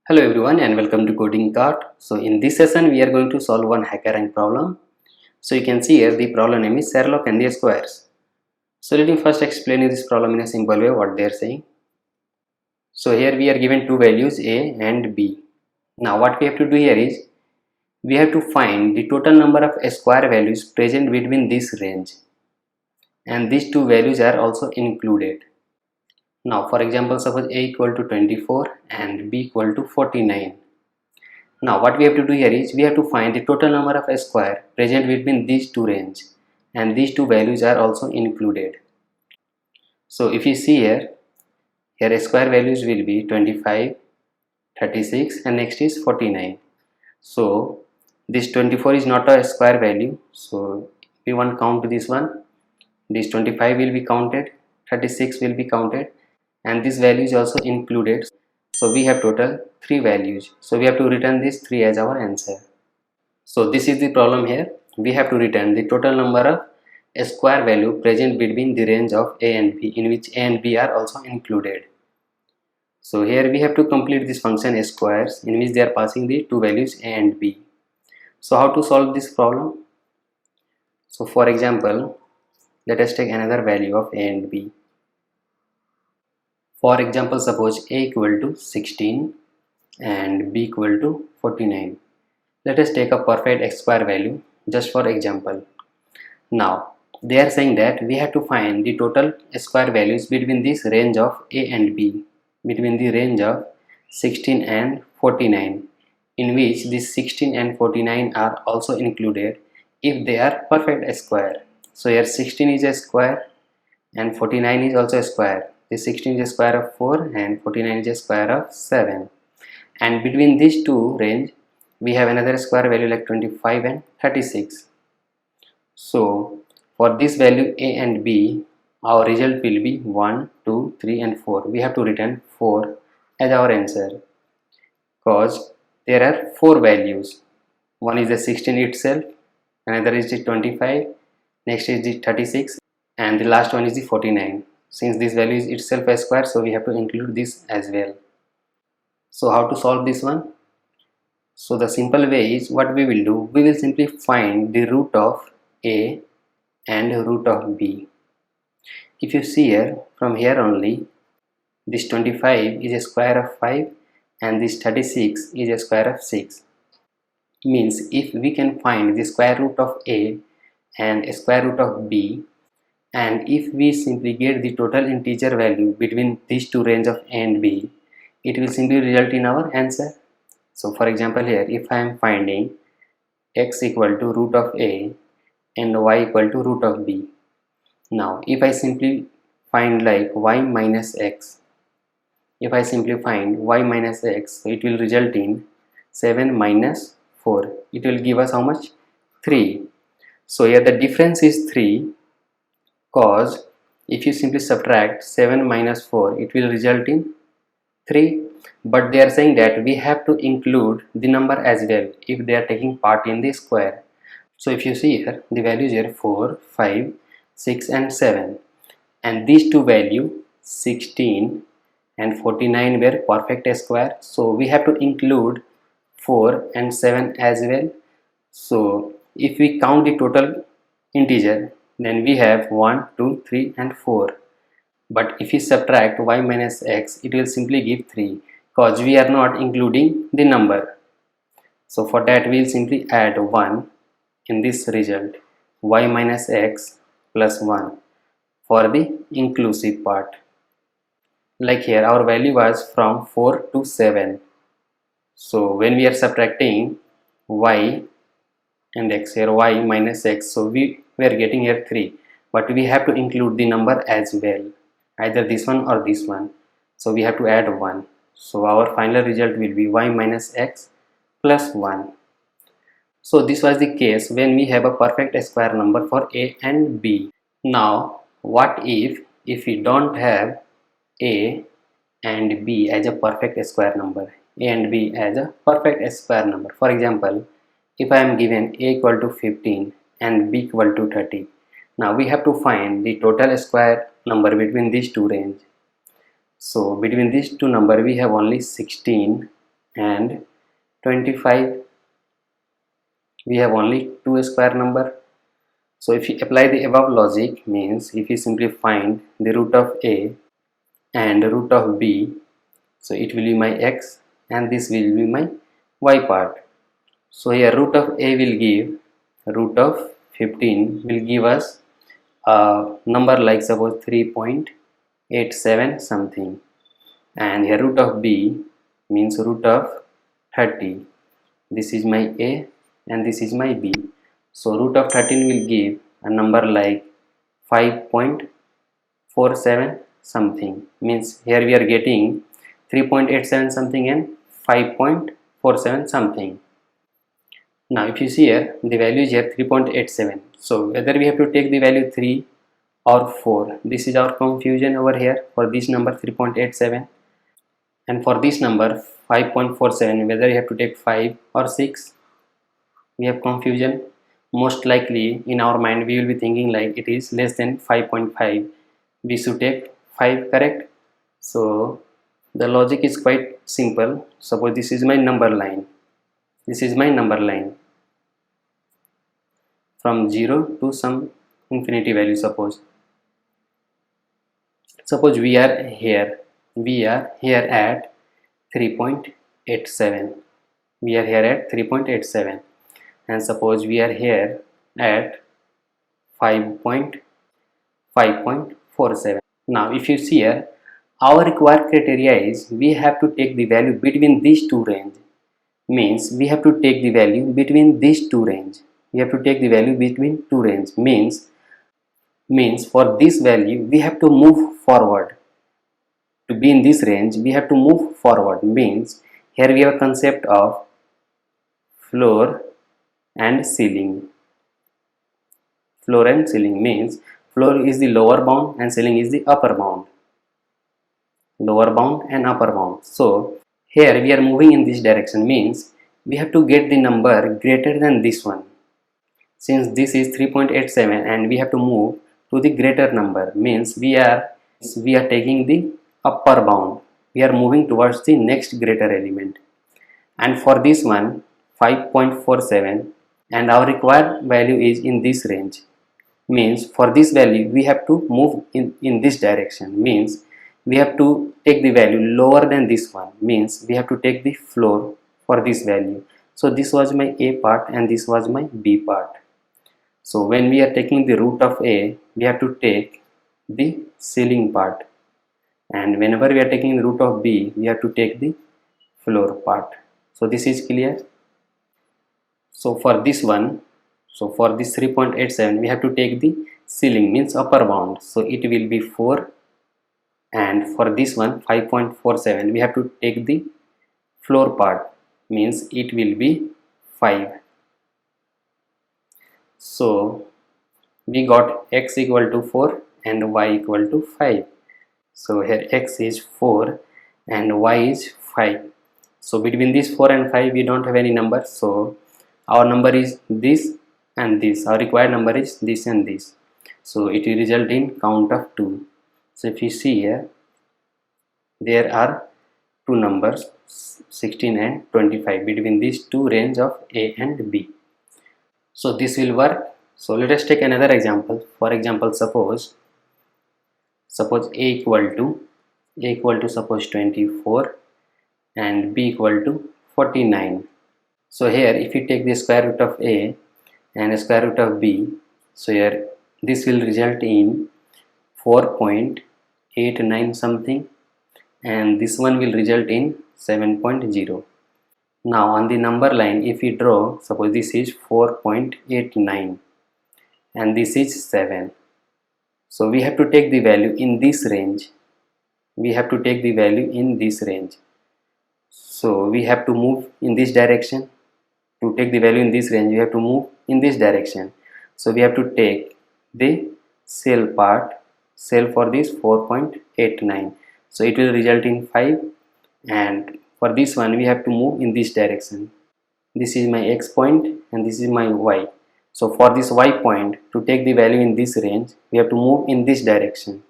Hello everyone and welcome to Coding Cart. So in this session we are going to solve one HackerRank problem. So you can see here the problem name is Sherlock and the squares. So let me first explain you this problem in a simple way what they are saying. So here we are given two values A and B. Now what we have to do here is we have to find the total number of square values present between this range, and these two values are also included. Now for example, suppose A equal to 24 and B equal to 49. Now what we have to do here is we have to find the total number of square present between these two range, and these two values are also included. So if you see here square values will be 25, 36 and next is 49. So this 24 is not a square value, so we won't count this one. This 25 will be counted, 36 will be counted, and this value is also included. So we have total 3 values, so we have to return this 3 as our answer. So this is the problem here. We have to return the total number of a square value present between the range of A and B, in which A and B are also included. So here we have to complete this function squares, in which they are passing the two values A and B. So how to solve this problem? So for example, let us take another value of A and B. For example, suppose A equal to 16 and B equal to 49. Let us take a perfect x square value just for example. Now they are saying that we have to find the total square values between this range of A and B, between the range of 16 and 49, in which this 16 and 49 are also included if they are perfect square. So here 16 is a square and 49 is also a square. This 16 is a square of 4 and 49 is a square of 7, and between these two range we have another square value like 25 and 36. So for this value A and B, our result will be 1, 2, 3 and 4. We have to return 4 as our answer, because there are 4 values. One is the 16 itself, another is the 25, next is the 36, and the last one is the 49. Since this value is itself a square, so we have to include this as well. So how to solve this one? So the simple way is, what we will do, we will simply find the root of A and root of B. If you see here, from here only, this 25 is a square of 5 and this 36 is a square of 6. Means if we can find the square root of A and a square root of B, and if we simply get the total integer value between these two range of A and B, it will simply result in our answer. So for example here, if I am finding x equal to root of A and y equal to root of B. Now if I simply find like y minus x, if I simply find y minus x, it will result in 7 minus 4. It will give us how much? 3. So here the difference is 3, cause if you simply subtract 7 minus 4, it will result in 3. But they are saying that we have to include the number as well if they are taking part in the square. So if you see here, the values here 4, 5, 6 and 7, and these two values 16 and 49 were perfect square, so we have to include 4 and 7 as well. So if we count the total integer, then we have 1, 2, 3 and 4. But if we subtract y minus x, it will simply give 3, because we are not including the number. So for that we will simply add 1 in this result, y minus x plus 1 for the inclusive part. Like here our value was from 4 to 7. So when we are subtracting y and x, here y minus x, so we are getting here 3, but we have to include the number as well, either this one or this one. So we have to add 1. So our final result will be y minus x plus 1. So this was the case when we have a perfect square number for A and B. Now what if we don't have A and B as a perfect square number, A and B as a perfect square number? For example, if I am given A equal to 15 and B equal to 30, now we have to find the total square number between these two range. So between these two number we have only 16 and 25 we have only two square number. So if you apply the above logic, means if you simply find the root of a and root of b, so it will be my x and this will be my y part. So here root of a will give root of 15 will give us a number like suppose 3.87 something, and here root of b means root of 30. This is my a and this is my b. So root of 13 will give a number like 5.47 something, means here we are getting 3.87 something and 5.47 something. Now if you see here, the value is here 3.87. So whether we have to take the value 3 or 4, this is our confusion over here for this number 3.87, and for this number 5.47, whether you have to take 5 or 6, we have confusion. Most likely in our mind we will be thinking like it is less than 5.5, we should take 5, correct? So the logic is quite simple. Suppose this is my number line, this is my number line from 0 to some infinity value. Suppose we are here at 3.87, we are here at 3.87, and suppose we are here at 5.47. Now if you see here, our required criteria is we have to take the value between these two range, means we have to take the value between these two range, we have to take the value between two range, means for this value we have to move forward. To be in this range we have to move forward, means here we have a concept of floor and ceiling. Floor and ceiling means floor is the lower bound and ceiling is the upper bound. Lower bound and upper bound. So here we are moving in this direction, means we have to get the number greater than this one. Since this is 3.87 and we have to move to the greater number, means we are taking the upper bound, we are moving towards the next greater element. And for this one 5.47, and our required value is in this range, means for this value we have to move in this direction, means we have to take the value lower than this one, means we have to take the floor for this value. So this was my a part and this was my b part. So when we are taking the root of a, we have to take the ceiling part, and whenever we are taking the root of b, we have to take the floor part. So this is clear. So for this one, so for this 3.87 we have to take the ceiling, means upper bound, so it will be 4, and for this one 5.47 we have to take the floor part, means it will be 5. So we got x equal to 4 and y equal to 5. So here x is 4 and y is 5. So between this 4 and 5 we don't have any number, so our number is this and this, our required number is this and this, so it will result in count of 2. So if you see here, there are two numbers 16 and 25 between these two range of a and b. So this will work. So let us take another example. For example, suppose a equal to suppose 24 and b equal to 49. So here if you take the square root of a and square root of b, so here this will result in 4.89 something, and this one will result in 7.0. Now on the number line if we draw, suppose this is 4.89 and this is 7. So we have to take the value in this range. We have to take the value in this range. So we have to move in this direction. To take the value in this range, we have to move in this direction. So we have to take the cell part, cell for this 4.89. So it will result in 5, and for this one we have to move in this direction. This is my x point and this is my y. So for this y point, to take the value in this range, we have to move in this direction.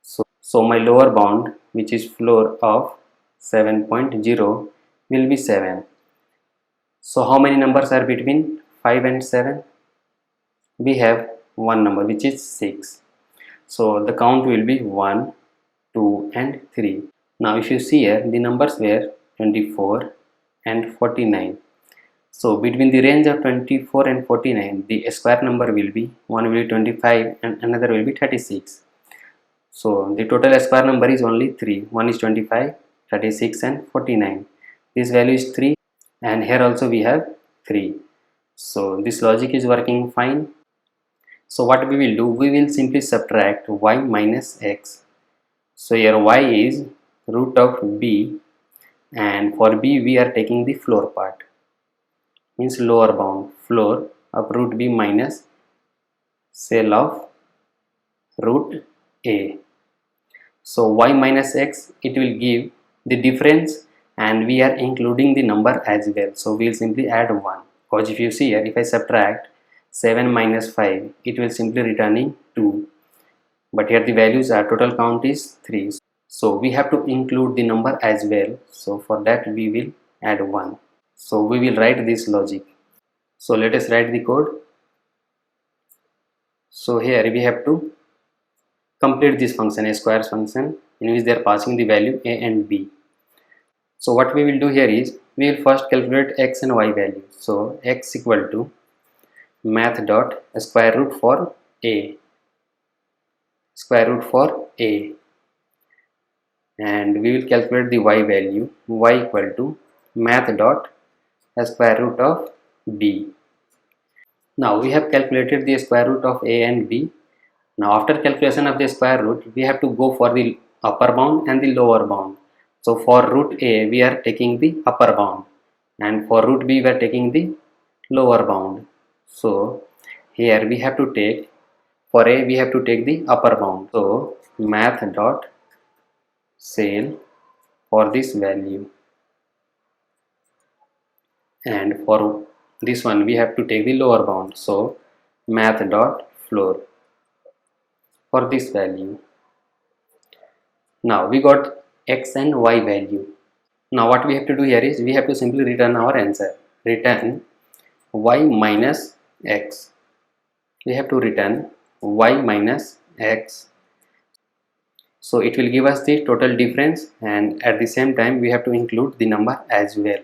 So my lower bound, which is floor of 7.0, will be 7. So how many numbers are between 5 and 7? We have one number, which is 6. So the count will be 1, 2 and 3. Now if you see here, the numbers were 24 and 49. So between the range of 24 and 49, the square number will be, one will be 25 and another will be 36. So the total square number is only 3. One is 25, 36 and 49. This value is 3 and here also we have 3. So this logic is working fine. So what we will do, we will simply subtract y minus x. So here y is root of b, and for b we are taking the floor part, means lower bound, floor of root b minus cell of root a. So y minus x, it will give the difference and we are including the number as well. So we will simply add 1, because if you see here, if I subtract 7 minus 5, it will simply returning 2, but here the values are, total count is 3. So we have to include the number as well. So for that we will add 1. So we will write this logic. So let us write the code. So here we have to complete this function, a squares function, in which they are passing the value a and b. So what we will do here is, we will first calculate x and y value. So x equal to math dot square root for a, and we will calculate the y value, y equal to math dot square root of b. Now we have calculated the square root of a and b. Now after calculation of the square root, we have to go for the upper bound and the lower bound. So for root a we are taking the upper bound, and for root b we are taking the lower bound. So here we have to take, for a we have to take the upper bound. So math dot cell for this value, and for this one we have to take the lower bound. So math dot floor for this value. Now we got x and y value. Now what we have to do here is, we have to simply return our answer. Return y minus x. We have to return y minus x. So it will give us the total difference, and at the same time we have to include the number as well.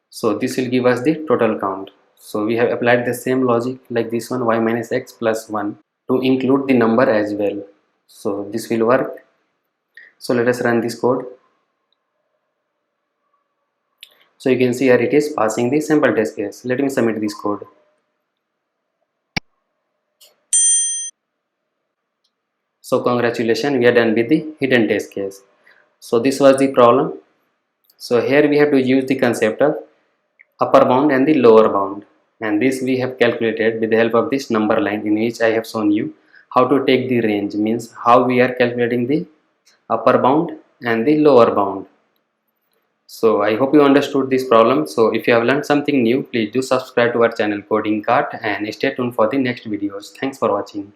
So this will give us the total count. So we have applied the same logic like this one, y minus x plus 1, to include the number as well. So this will work. So let us run this code. So you can see here it is passing the sample test case. Let me submit this code. So congratulations, we are done with the hidden test case. So this was the problem. So here we have to use the concept of upper bound and the lower bound, and this we have calculated with the help of this number line, in which I have shown you how to take the range, means how we are calculating the upper bound and the lower bound. So I hope you understood this problem. So if you have learned something new, please do subscribe to our channel Coding Kart, and stay tuned for the next videos. Thanks for watching.